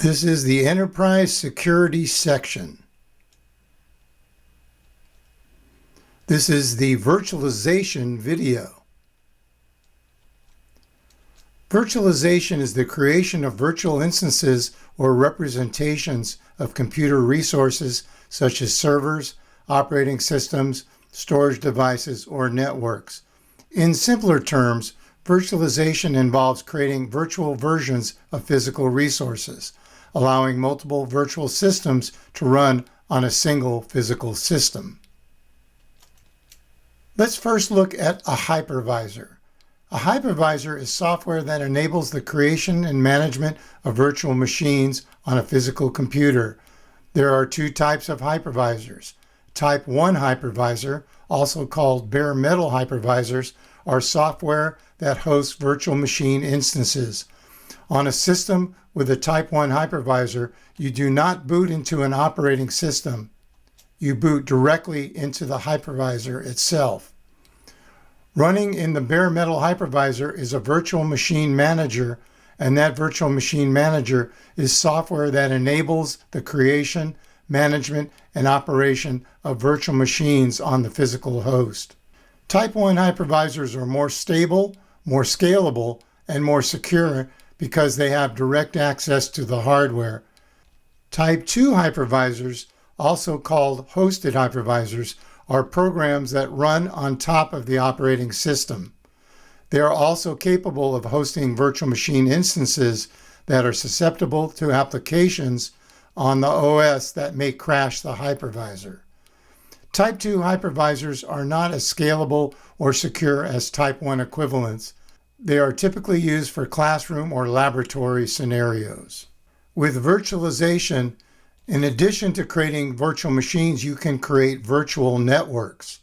This is the Enterprise Security section. This is the virtualization video. Virtualization is the creation of virtual instances or representations of computer resources such as servers, operating systems, storage devices, or networks. In simpler terms, virtualization involves creating virtual versions of physical resources, allowing multiple virtual systems to run on a single physical system. Let's first look at a hypervisor. A hypervisor is software that enables the creation and management of virtual machines on a physical computer. There are two types of hypervisors. Type 1 hypervisor, also called bare metal hypervisors, are software that hosts virtual machine instances. On a system with a Type 1 hypervisor, you do not boot into an operating system. You boot directly into the hypervisor itself. Running in the bare metal hypervisor is a virtual machine manager, and that virtual machine manager is software that enables the creation, management, and operation of virtual machines on the physical host. Type 1 hypervisors are more stable, more scalable, and more secure because they have direct access to the hardware. Type 2 hypervisors, also called hosted hypervisors, are programs that run on top of the operating system. They are also capable of hosting virtual machine instances that are susceptible to applications on the OS that may crash the hypervisor. Type 2 hypervisors are not as scalable or secure as Type 1 equivalents. They are typically used for classroom or laboratory scenarios. With virtualization, in addition to creating virtual machines, you can create virtual networks.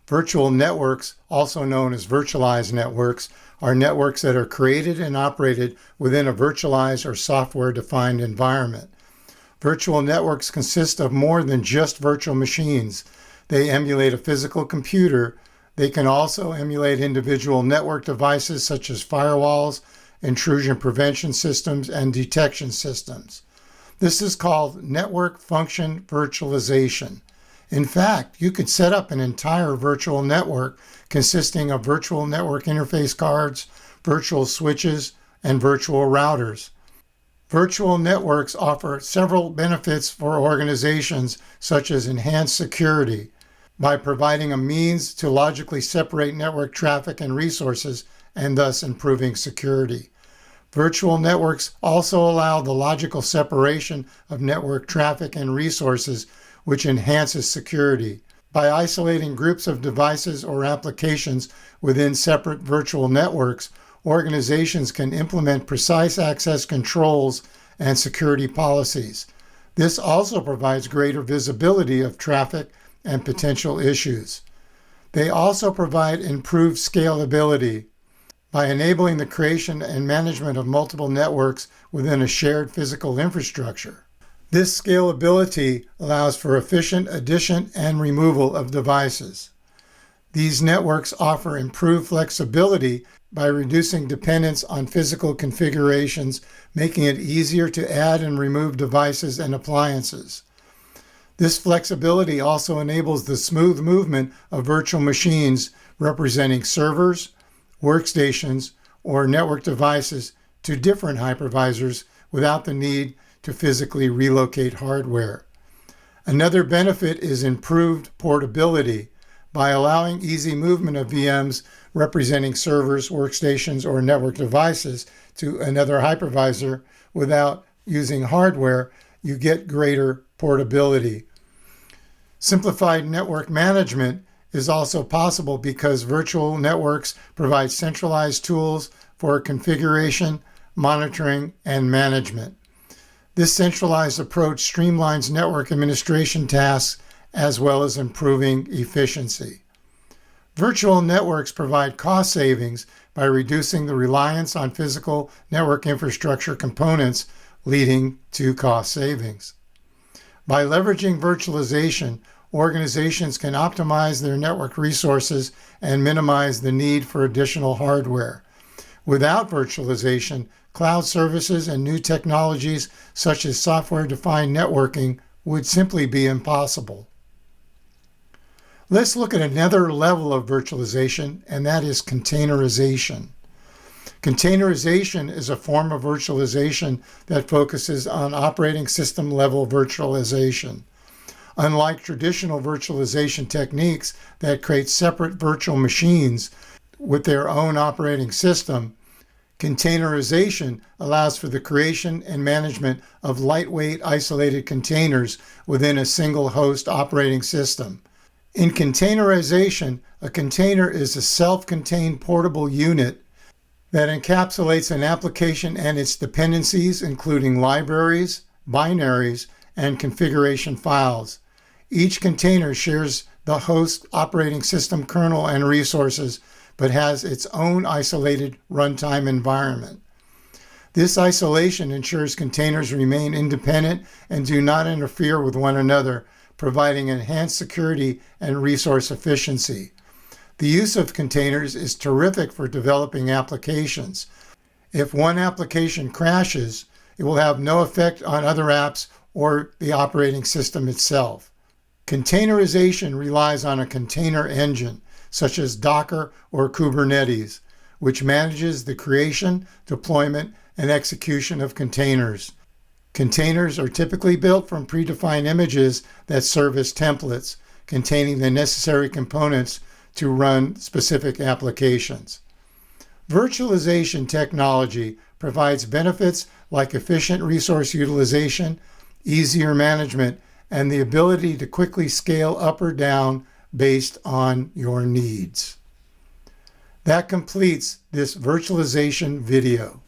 Virtual networks, also known as virtualized networks, are networks that are created and operated within a virtualized or software-defined environment. Virtual networks consist of more than just virtual machines. They emulate a physical computer. They can also emulate individual network devices such as firewalls, intrusion prevention systems, and detection systems. This is called network function virtualization. In fact, you could set up an entire virtual network consisting of virtual network interface cards, virtual switches, and virtual routers. Virtual networks offer several benefits for organizations, such as enhanced security, by providing a means to logically separate network traffic and resources, and thus improving security. Virtual networks also allow the logical separation of network traffic and resources, which enhances security. By isolating groups of devices or applications within separate virtual networks, organizations can implement precise access controls and security policies. This also provides greater visibility of traffic and potential issues. They also provide improved scalability by enabling the creation and management of multiple networks within a shared physical infrastructure. This scalability allows for efficient addition and removal of devices. These networks offer improved flexibility by reducing dependence on physical configurations, making it easier to add and remove devices and appliances. This flexibility also enables the smooth movement of virtual machines representing servers, workstations, or network devices to different hypervisors without the need to physically relocate hardware. Another benefit is improved portability. By allowing easy movement of VMs representing servers, workstations, or network devices to another hypervisor without using hardware, you get greater portability. Simplified network management is also possible because virtual networks provide centralized tools for configuration, monitoring, and management. This centralized approach streamlines network administration tasks as well as improving efficiency. Virtual networks provide cost savings by reducing the reliance on physical network infrastructure components, leading to cost savings. By leveraging virtualization, organizations can optimize their network resources and minimize the need for additional hardware. Without virtualization, cloud services and new technologies such as software-defined networking would simply be impossible. Let's look at another level of virtualization, and that is containerization. Containerization is a form of virtualization that focuses on operating system level virtualization. Unlike traditional virtualization techniques that create separate virtual machines with their own operating system, containerization allows for the creation and management of lightweight isolated containers within a single host operating system. In containerization, a container is a self-contained portable unit that encapsulates an application and its dependencies, including libraries, binaries, and configuration files. Each container shares the host operating system kernel and resources, but has its own isolated runtime environment. This isolation ensures containers remain independent and do not interfere with one another, providing enhanced security and resource efficiency. The use of containers is terrific for developing applications. If one application crashes, it will have no effect on other apps or the operating system itself. Containerization relies on a container engine, such as Docker or Kubernetes, which manages the creation, deployment, and execution of containers. Containers are typically built from predefined images that serve as templates, containing the necessary components to run specific applications. Virtualization technology provides benefits like efficient resource utilization, easier management, and the ability to quickly scale up or down based on your needs. That completes this virtualization video.